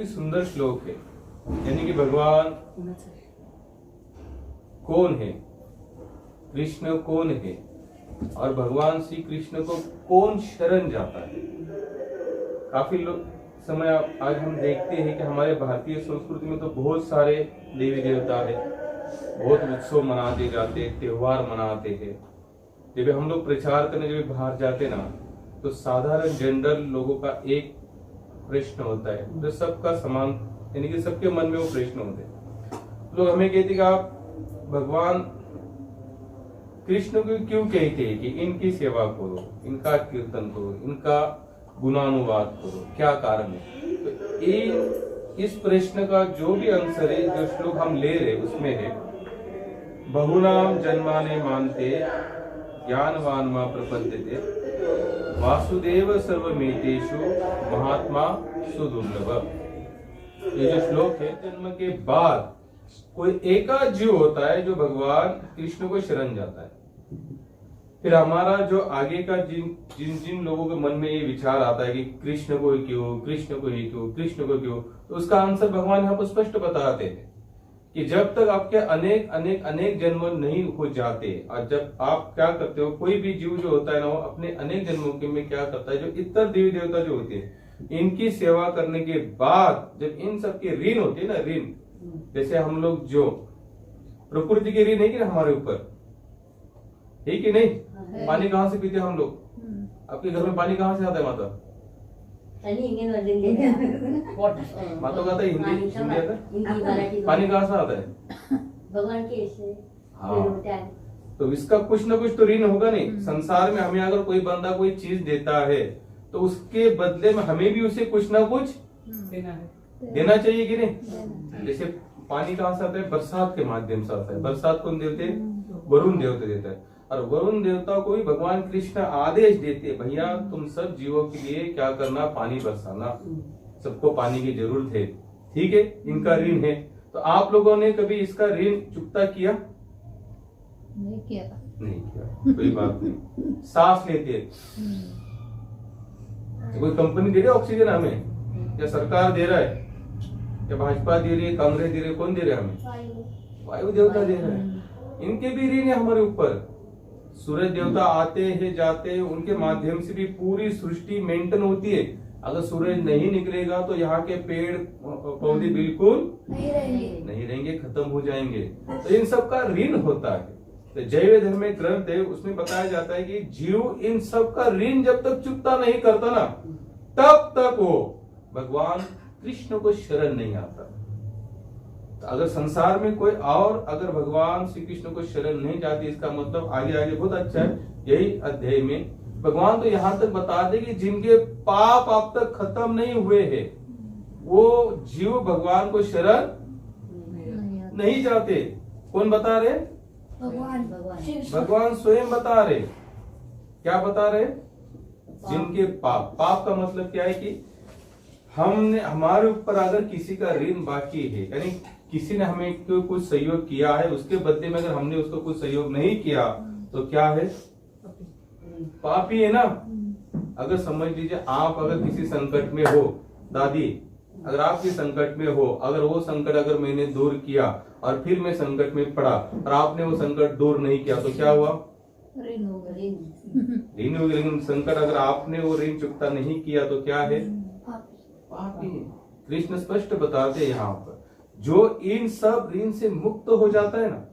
ही सुंदर श्लोक है। यानी कि भगवान कौन है, कृष्ण कौन है, और भगवान श्री कृष्ण को कौन शरण जाता है। काफी लोग समय आज हम देखते हैं कि हमारे भारतीय संस्कृति में तो बहुत सारे देवी देवता है, बहुत उत्सव मनाते जाते, त्योहार मनाते हैं। जब हम लोग प्रचार करने जब बाहर जाते ना, तो साधारण जनरल लोगों का एक प्रश्न होता है, तो सबका समान, यानी कि सबके मन में वो प्रश्न होते हैं। लोग हमें कहते कि आप भगवान कृष्ण को क्यों कहते हैं कि इनकी सेवा करो, इनका कीर्तन करो, इनका गुणानुवाद करो, क्या कारण है। तो इस प्रश्न का जो भी आंसर है, जो श्लोक हम ले रहे उसमें है, बहुनाम जन्माने मानते ज्ञानवान मां प्रपद्यते वासुदेव सर्वमेतेषु महात्मा सुदुर्लभ। ये जो श्लोक है, जन्म के बाद कोई एकाध जीव होता है जो भगवान कृष्ण को शरण जाता है। फिर हमारा जो आगे का जिन जिन लोगों के मन में ये विचार आता है कि कृष्ण को क्यों, कृष्ण को ही क्यों, कृष्ण को क्यों, तो उसका आंसर भगवान यहाँ पर स्पष्ट बताते हैं कि जब तक आपके अनेक अनेक अनेक जन्म नहीं हो जाते, और जब आप क्या करते हो, कोई भी जीव जो होता है ना, वो अपने अनेक जन्मों के में क्या करता है, जो इतर देवी देवता जो होते हैं, इनकी सेवा करने के बाद जब इन सब के ऋण होते हैं ना, ऋण, जैसे हम लोग जो प्रकृति के ऋण है कि हमारे ऊपर है कि नहीं, पानी कहाँ से पीते हम लोग, आपके घर में पानी कहाँ से आता है माता? माता कहता है हिंदी आता है, पानी कहाँ से आता है? भगवान के से। हाँ, तो इसका कुछ ना कुछ तो ऋण होगा नहीं। संसार में हमें अगर कोई बंदा कोई चीज देता है, तो उसके बदले में हमें भी उसे कुछ ना कुछ देना चाहिए कि नहीं। जैसे पानी कहाँ से आता है? बरसात के माध्यम से आता है। बरसात कौन देते? वरुण देवता देता है। और वरुण देवता को भी भगवान कृष्ण आदेश देते, भैया तुम सब जीवों के लिए क्या करना, पानी बरसाना, सबको पानी की जरूरत है, ठीक है, इनका ऋण है। तो आप लोगों ने कभी इसका ऋण चुकता किया? नहीं किया। कोई बात नहीं। सांस लेते, कोई कंपनी दे रही है ऑक्सीजन हमें, या सरकार दे रहा है, या भाजपा दे रही है, कांग्रेस दे रही है, कौन दे रहा है हमें? वायु देवता दे रहा है। इनके भी ऋण है हमारे ऊपर। सूरज देवता आते हैं जाते हैं, उनके माध्यम से भी पूरी सृष्टि मेंटेन होती है। अगर सूरज नहीं निकलेगा तो यहाँ के पेड़ पौधे बिल्कुल नहीं रहेंगे, खत्म हो जाएंगे। तो इन सब का ऋण होता है। तो जैव धर्म में ग्रंथ है, उसमें बताया जाता है कि जीव इन सब का ऋण जब तक चुकता नहीं करता ना, तब तक वो भगवान कृष्ण को शरण नहीं आता। तो अगर संसार में कोई और अगर भगवान श्री कृष्ण को शरण नहीं जाती, इसका मतलब आगे आगे बहुत अच्छा है। यही अध्याय में भगवान तो यहाँ तक बता दे कि जिनके पाप अब तक खत्म नहीं हुए हैं, वो जीव भगवान को शरण नहीं जाते। कौन बता रहे? भगवान स्वयं बता रहे। क्या बता रहे? जिनके पाप का मतलब क्या है कि हमने, हमारे ऊपर अगर किसी का ऋण बाकी है, यानी किसी ने हमें कुछ सहयोग किया है, उसके बदले में अगर हमने उसको कुछ सहयोग नहीं किया, तो क्या है? पापी है ना। अगर समझ लीजिए आप अगर किसी संकट में हो, दादी अगर आप किसी संकट में हो, अगर वो संकट अगर मैंने दूर किया और फिर मैं संकट में पड़ा और आपने वो संकट दूर नहीं किया, तो क्या हुआ? ऋण हो गया। ऋण हो गया। संकट अगर आपने वो ऋण चुकता नहीं किया तो क्या है? पापी। कृष्ण स्पष्ट बताते हैं यहाँ पर, जो इन सब ऋण से मुक्त हो जाता है ना,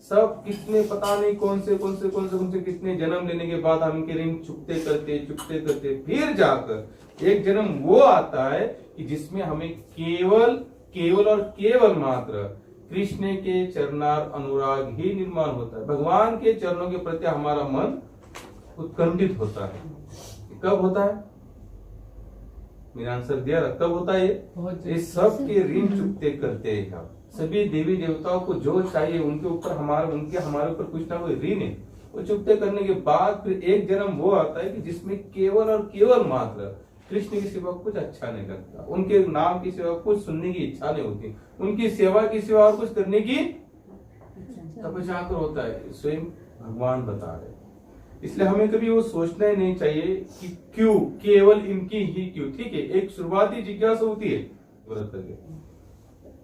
सब कितने पता नहीं कौन से कितने जन्म लेने के बाद हम इनके ऋण चुकते करते फिर जाकर एक जन्म वो आता है कि जिसमें हमें केवल और केवल मात्र कृष्ण के चरणार अनुराग ही निर्माण होता है। भगवान के चरणों के प्रति हमारा मन उत्कंठित होता है। कब होता है? मेरा आंसर दिया। कब होता है ये? सब के ऋण चुकते करते हैं हम। सभी देवी देवताओं को जो चाहिए उनके ऊपर हमारे ऊपर कुछ ना कोई ऋण है, वो चुकते करने के बाद फिर एक जन्म वो आता है कि जिसमें केवल और केवल मात्र कृष्ण की सिवा कुछ अच्छा नहीं करता, उनके नाम की सिवा कुछ सुनने की इच्छा नहीं होती, उनकी सेवा की सिवा और कुछ करने की तपस्या कर होता है। स्वयं भगवान बता रहे। इसलिए हमें कभी वो सोचना ही नहीं चाहिए कि क्यों, केवल इनकी ही क्यों। ठीक है, एक शुरुआती जिज्ञासा होती है, व्रत करके?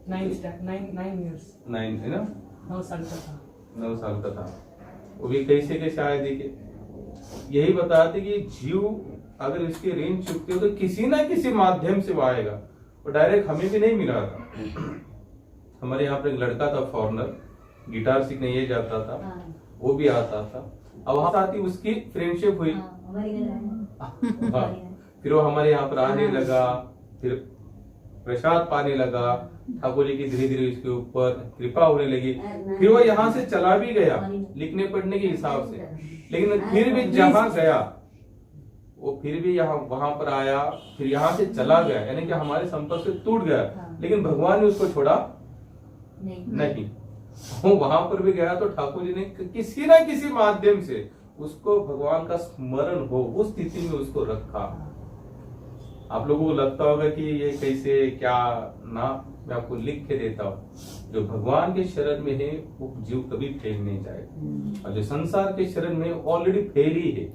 9 years। 9 है ना, 9 साल का था। 9 साल का था। वो भी कैसे कैसे आए देखे, यही बताते कि जीव अगर इसके ऋण चुकते हो तो किसी ना किसी माध्यम से वो आएगा। वो डायरेक्ट हमें भी नहीं मिला था। हमारे यहाँ पर एक लड़का था फॉरेनर, गिटार सीखने ये जाता था, वो भी आता था। अब वहां साथ ही उसकी फ्रेंडशिप हुई। हाँ, फिर वो हमारे यहाँ पर आने लगा, फिर प्रसाद पाने लगा, ठाकुर जी की धीरे धीरे उसके ऊपर कृपा होने लगी। फिर वो यहाँ से चला भी गया लिखने पढ़ने के हिसाब से, लेकिन फिर भी जहाँ गया वो फिर भी यहाँ वहां पर आया, फिर यहाँ से चला गया, यानी कि हमारे संपर्क से टूट गया, लेकिन भगवान ने उसको छोड़ा नहीं। वो वहां पर भी गया तो ठाकुर जी ने किसी ना किसी माध्यम से उसको भगवान का स्मरण हो, उस स्थिति में उसको रखा। आप लोगों को लगता होगा कि ये कैसे क्या ना, मैं आपको लिख के देता हूँ। जो भगवान के शरण में है वो जीव कभी फेल नहीं जाएगा, और जो संसार के शरण में ऑलरेडी फेल ही है,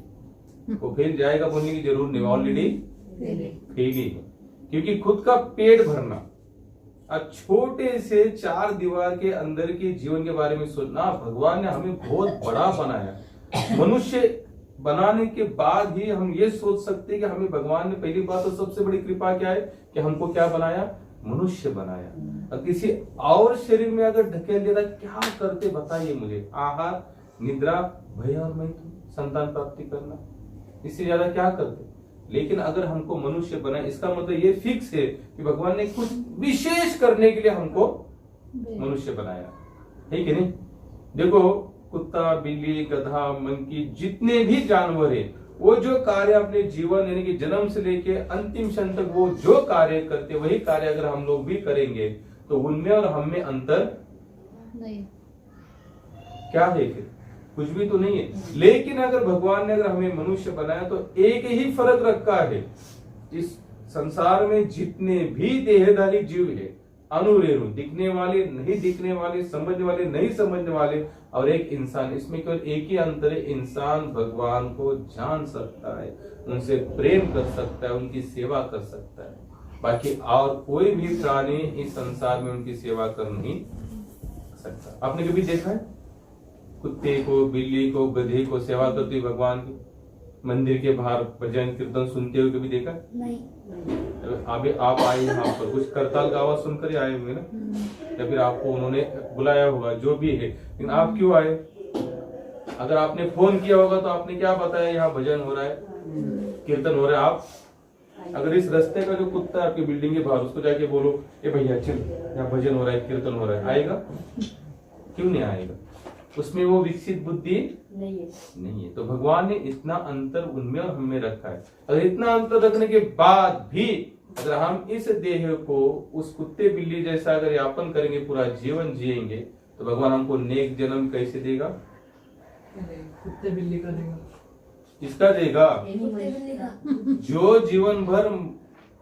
वो फेल जाएगा बोलने की जरूरत नहीं, ऑलरेडी फेल ही है। क्योंकि खुद का पेट भरना, छोटे से 4 दीवार के अंदर के जीवन के बारे में सोचना, भगवान ने हमें बहुत बड़ा बनाया। मनुष्य बनाने के बाद ही हम ये सोच सकते हैं कि हमें भगवान ने, पहली बात तो सबसे बड़ी कृपा क्या है कि हमको क्या बनाया, मनुष्य बनाया। और किसी और शरीर में अगर ढकेल दिया, क्या करते बताइए मुझे? आहार, निद्रा, भय और मैथुन, संतान प्राप्ति करना, इससे ज्यादा क्या करते? लेकिन अगर हमको मनुष्य बनाए, इसका मतलब ये फिक्स है कि भगवान ने कुछ विशेष करने के लिए हमको मनुष्य बनाया, है कि नहीं? देखो, कुत्ता, बिल्ली, गधा, मंकी, जितने भी जानवर है, वो जो कार्य अपने जीवन यानी कि जन्म से लेके अंतिम क्षण तक वो जो कार्य करते, वही कार्य अगर हम लोग भी करेंगे तो उनमें और हम में अंतर नहीं, क्या है? फिर कुछ भी तो नहीं है। लेकिन अगर भगवान ने अगर हमें मनुष्य बनाया तो एक ही फर्क रखा है, इस संसार में जितने भी देहधारी जीव है, अनुरेणु, दिखने वाले, नहीं दिखने वाले, समझने वाले, नहीं समझने वाले, और एक इंसान, इसमें केवल एक ही अंतर है, इंसान भगवान को जान सकता है, उनसे प्रेम कर सकता है, उनकी सेवा कर सकता है। बाकी और कोई भी प्राणी इस संसार में उनकी सेवा कर नहीं सकता। आपने कभी देखा है कुत्ते को, बिल्ली को, गधे को सेवा करते हुए भगवान की, मंदिर के बाहर भजन कीर्तन सुनते हुए कभी देखा? नहीं। अभी आप आए यहाँ पर, कुछ करताल का आवाज सुनकर ही आए होंगे ना, या फिर आपको उन्होंने बुलाया होगा, जो भी है, लेकिन आप क्यों आए? अगर आपने फोन किया होगा तो आपने क्या बताया, यहाँ भजन हो रहा है, कीर्तन हो रहा है। आप अगर इस रास्ते का जो कुत्ता है आपकी बिल्डिंग के बाहर, उसको जाके बोलो, ए भैया चल, यहाँ भजन हो रहा है, कीर्तन हो रहा है, आएगा? क्यों नहीं आएगा? उसमें वो विकसित बुद्धि नहीं है। तो भगवान ने इतना अंतर उनमें और हमें रखा है। अगर इतना अंतर रखने के बाद भी अगर हम इस देह को उस कुत्ते बिल्ली जैसा अगर यापन करेंगे, पूरा जीवन जिएंगे, तो भगवान हमको नेक जन्म कैसे देगा? कुत्ते बिल्ली का देगा। इसका देगा जो जीवन भर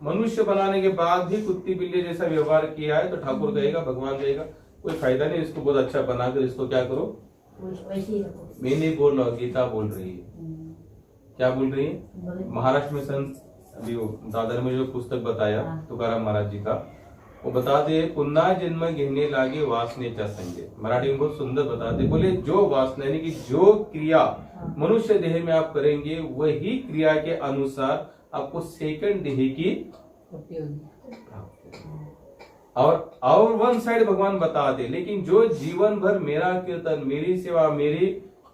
मनुष्य बनाने के बाद भी कुत्ती बिल्ली जैसा व्यवहार किया है, तो ठाकुर कहेगा, भगवान कहेगा, कोई फायदा नहीं, इसको बहुत अच्छा बनाकर इसको क्या करो, मैं नहीं बोल रहा, गीता बोल रही है। क्या बोल रही है? महाराष्ट्र में संत अभी दादर में जो पुस्तक बताया तुकाराम महाराज जी का, वो बताते, पुन्हा जन्म घेने लागे वासनेच्या संगे। मराठी में बहुत सुंदर बताते, बोले जो वासना यानी कि जो क्रिया मनुष्य देह में आप करेंगे, वही क्रिया के अनुसार आपको सेकंड देह की और वन साइड भगवान बताते, लेकिन जो जीवन भर मेरा कीर्तन, मेरी सेवा, मेरी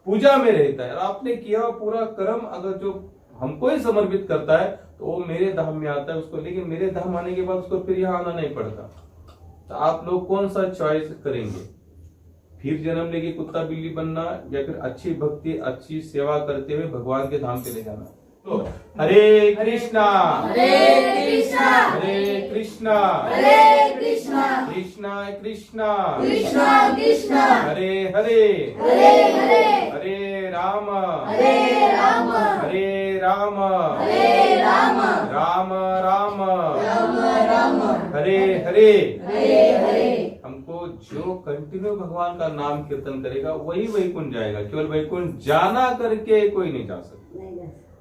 पूजा में रहता है, और आपने किया पूरा कर्म अगर जो हमको ही समर्पित करता है, तो वो मेरे धाम में आता है उसको। लेकिन मेरे धाम आने के बाद उसको फिर यहाँ आना नहीं पड़ता। तो आप लोग कौन सा चॉइस करेंगे? फिर जन्म लेके कुत्ता बिल्ली बनना, या फिर अच्छी भक्ति, अच्छी सेवा करते हुए भगवान के धाम पे ले जाना? तो हरे कृष्णा हरे कृष्णा हरे कृष्णा हरे कृष्णा कृष्णा कृष्णा कृष्णा कृष्णा हरे हरे हरे हरे हरे राम हरे राम हरे राम हरे राम राम राम राम राम हरे हरे हरे हरे। हमको जो कंटिन्यू भगवान का नाम कीर्तन करेगा वही वैकुंठ जाएगा। केवल वैकुंठ जाना करके कोई नहीं जा सकता।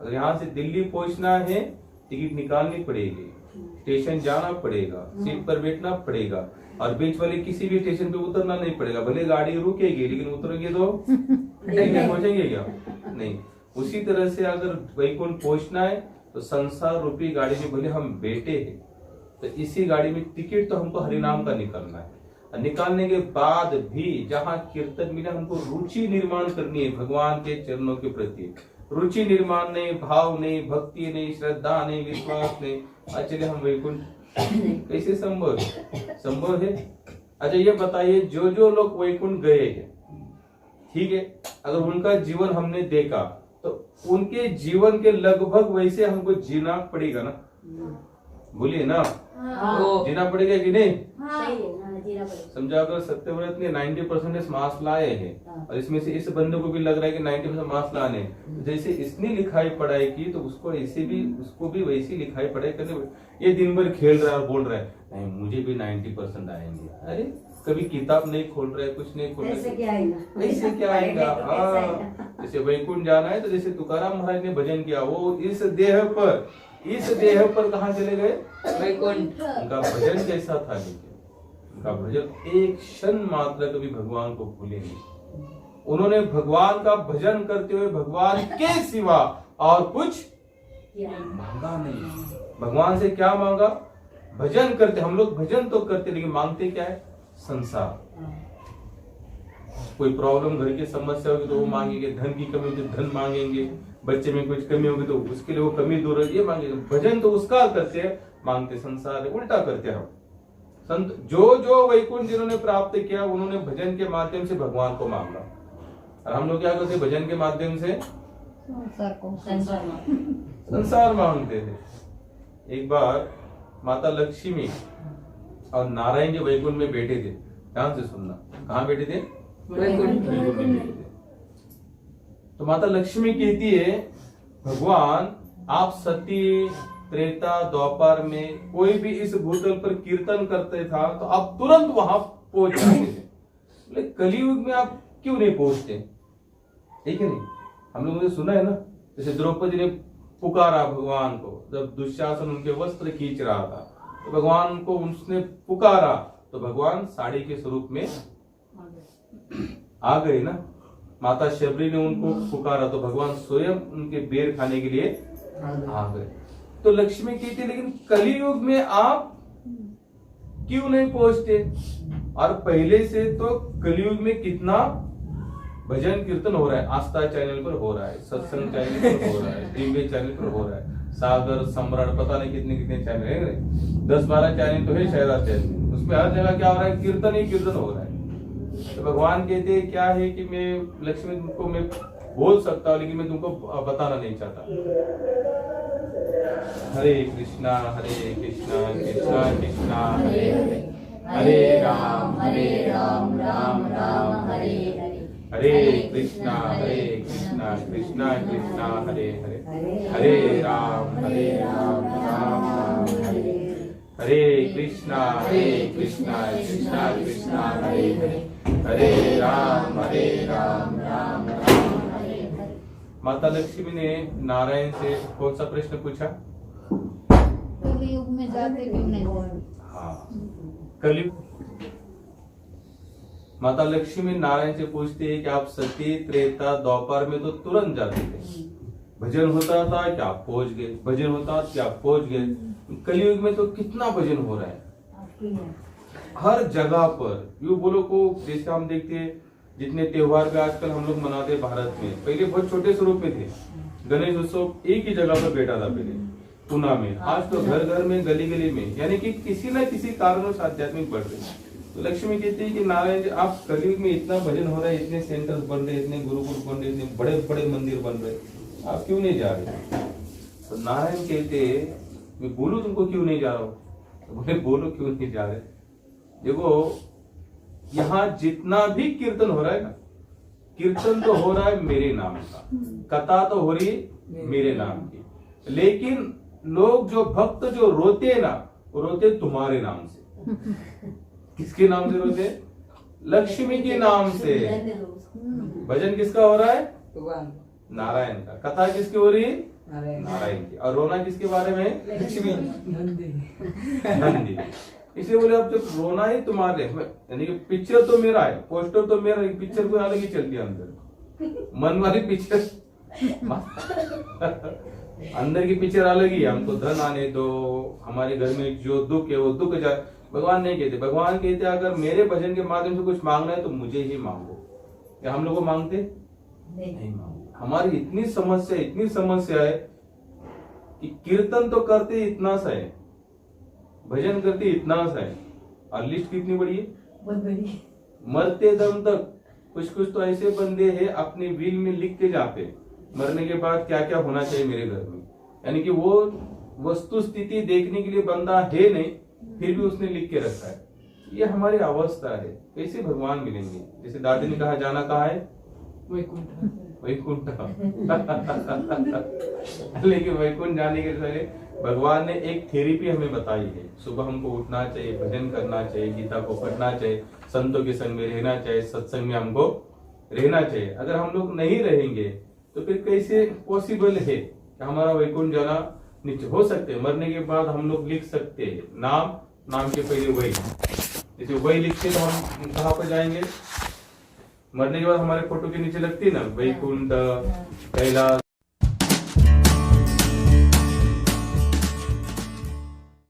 अगर यहाँ से दिल्ली पहुंचना है, टिकट निकालनी पड़ेगी, स्टेशन जाना पड़ेगा, सीट पर बैठना पड़ेगा और बीच वाले किसी भी स्टेशन पे उतरना नहीं पड़ेगा। भले गाड़ी रुकेगी लेकिन उतरेंगे तो नहीं पहुंचेंगे क्या? नहीं। उसी तरह से अगर वैकुंठ पहुंचना है तो संसार रूपी गाड़ी में भले हम बैठे हैं तो इसी गाड़ी में टिकट तो हमको हरिनाम का निकालना है। निकालने के बाद भी जहाँ कीर्तन मिला हमको रुचि निर्माण करनी है भगवान के चरणों के प्रति। रुचि निर्माण नहीं, भाव नहीं, भक्ति नहीं, श्रद्धा नहीं, विश्वास नहीं, चलिए हम वैकुंठ कैसे संभव है? संभव है? अच्छा ये बताइए, जो जो लोग वैकुंठ गए हैं, ठीक है, अगर उनका जीवन हमने देखा तो उनके जीवन के लगभग वैसे हमको जीना पड़ेगा ना? बोलिए ना, जीना पड़ेगा कि नहीं? समझा, अगर सत्यव्रत ने 90% मार्क्स लाए हैं और इसमें से इस बंदे को भी लग रहा है कि 90% मार्क्स लाने, जैसे इसने लिखाई पढ़ाई की तो उसको ऐसे भी उसको भी वैसी लिखाई पढ़ाई करने। ये दिन भर खेल रहा है, बोल रहा है नहीं मुझे भी 90% आएंगे। अरे कभी किताब नहीं खोल रहा है, कुछ नहीं खोल रहा है, ऐसे क्या आएगा? हाँ, जैसे वैकुंठ जाना है तो जैसे तुकाराम महाराज ने भजन किया, वो इस देह पर कहाँ चले गए? वैकुंठ। उनका भजन कैसा था? उनका भजन एक क्षण मात्र कभी भगवान को भूले नहीं। उन्होंने भगवान का भजन करते हुए भगवान के सिवा और कुछ मांगा नहीं। भगवान से क्या मांगा? भजन करते, हम लोग भजन तो करते लेकिन मांगते क्या है? संसार। कोई प्रॉब्लम, घर की समस्या होगी तो वो मांगेंगे, धन की कमी होगी तो धन मांगेंगे, बच्चे में कुछ कमी होगी तो उसके लिए वो कमी दूर है, ये मांगेंगे। भजन तो उसका करते हैं, मांगते संसार है, उल्टा करते हैं हम। संत जो जो वैकुंठ जिन्होंने प्राप्त किया उन्होंने भजन के माध्यम से भगवान को मांगा, और हम लोग क्या करते? भजन के माध्यम से संसार मांगते थे। एक बार माता लक्ष्मी और नारायण जी वैकुंठ में बैठे थे। ध्यान से सुनना, कहाँ बैठे थे? वैकुंठ में बैठे थे। तो माता लक्ष्मी कहती है भगवान आप सती त्रेता द्वापर में कोई भी इस भूतल पर कीर्तन करते था तो आप तुरंत वहां पहुंच जाते थे, बोले कलयुग में आप क्यों नहीं पहुंचते? ठीक है नहीं? हम लोगों ने सुना है ना, जैसे द्रौपदी ने पुकारा भगवान को, जब दुशासन उनके वस्त्र खींच रहा था तो भगवान को उसने पुकारा तो भगवान साड़ी के स्वरूप में आ गए ना। माता शबरी ने उनको पुकारा तो भगवान स्वयं उनके बेर खाने के लिए आ गए। तो लक्ष्मी कहती है लेकिन कलियुग में आप क्यों नहीं पहुंचते? और पहले से तो कलियुग में कितना भजन कीर्तन हो रहा है, आस्था चैनल पर हो रहा है, सत्संग चैनल पर हो रहा है, दिव्य चैनल पर हो रहा है, सागर सम्राट पता नहीं कितने कितने चैनल है, 10-12 चैनल तो है शायद चैनल, उसमें हर जगह क्या हो रहा है? कीर्तन ही कीर्तन हो रहा है। तो भगवान कहते हैं क्या है कि मैं लक्ष्मी तुमको मैं बोल सकता हूँ लेकिन मैं तुमको बताना नहीं चाहता। हरे कृष्णा कृष्णा कृष्णा हरे हरे, हरे राम राम राम हरे हरे, हरे कृष्णा कृष्णा कृष्णा हरे हरे, हरे राम राम राम हरे, हरे कृष्णा कृष्णा कृष्णा हरे हरे, हरे राम राम राम हरे हरे। माता लक्ष्मी ने नारायण से कौन सा प्रश्न पूछा? कलयुग में जाते क्यों नहीं? हाँ, कलयुग। माता लक्ष्मी नारायण से पूछते हैं कि आप सती त्रेता द्वापर में तो तुरंत जाते थे, भजन होता था क्या आप पहुंच गए, भजन होता था क्या आप पहुंच गए, कलयुग में तो कितना भजन हो रहा है हर जगह पर। यू बोलो को जैसे हम देखते हैं जितने त्योहार भी आजकल हम लोग मनाते हैं भारत में, पहले बहुत छोटे स्वरूप में थे। गणेश उत्सव एक ही जगह पर बैठा था पहले पुणे में, आज तो घर घर में गली गली में, यानी कि किसी न किसी कारणों से आध्यात्मिक बढ़ रहे हैं। तो लक्ष्मी कहती है कि नारायण जी आप कलयुग में इतना भजन हो रहा है, इतने सेंटर्स बन रहे, इतने गुरुकुल बन रहे, इतने बड़े बड़े मंदिर बन रहे, आप क्यों नहीं जा रहे? तो नारायण कहते मैं बोलूं तुमको क्यों नहीं जा रहा हूँ? तो बोले बोलो क्यों नहीं जा रहे? देखो यहाँ जितना भी कीर्तन हो रहा है ना, कीर्तन तो हो रहा है मेरे नाम का, कथा तो हो रही मेरे नाम की, लेकिन लोग जो भक्त जो रोते हैं ना, वो रोते तुम्हारे नाम से। किसके नाम से रोते? लक्ष्मी के नाम से। भजन किसका हो रहा है? नारायण का। कथा किसकी हो रही है? नारायण की। और रोना किसके बारे में? लक्ष्मी। नंदी। नंदी। इसलिए बोले अब जब रोना ही तुम्हारे, यानी कि पिक्चर तो मेरा है, पोस्टर तो मेरा, पिक्चर को अलग ही चलती है अंदर, मन वाली पिक्चर अंदर की पिक्चर अलग ही है। हमको धन आने दो, हमारे घर में जो दुख है वो दुख जाए। भगवान नहीं कहते, भगवान कहते अगर मेरे भजन के माध्यम से कुछ मांगना है तो मुझे ही मांगो। क्या हम लोग को मांगते? नहीं मांगते। हमारी इतनी समस्या है कि कीर्तन तो करते इतना सा है, भजन करते इतना सा है, और लिस्ट कितनी बड़ी है, बहुत बड़ी। मरते दम तक कुछ तो ऐसे बंदे हैं अपनी विल में लिख के जाते मरने के बाद क्या क्या होना चाहिए मेरे घर में, यानी कि वो वस्तु स्थिति देखने के लिए बंदा है नहीं, फिर भी उसने लिख के रखा है। ये हमारी अवस्था है। कैसे भगवान मिलेंगे? जैसे दादी ने कहा जाना कहाँ है? वैकुंठ। लेकिन वैकुंठ जाने के लिए भगवान ने एक थेरेपी हमें बताई है। सुबह हमको उठना चाहिए, भजन करना चाहिए, गीता को पढ़ना चाहिए, संतों के संग में रहना चाहिए, सत्संग में हमको रहना चाहिए। अगर हम लोग नहीं रहेंगे तो फिर कैसे पॉसिबल है कि हमारा वैकुंठ जाना निश्चित हो सकते हैं? मरने के बाद हम लोग लिख सकते हैं नाम के पहले वही, जैसे वही लिखते तो हम कहाँ पर जाएंगे? मरने के बाद हमारे फोटो के नीचे लगती है ना, वैकुंठ, कैलाश,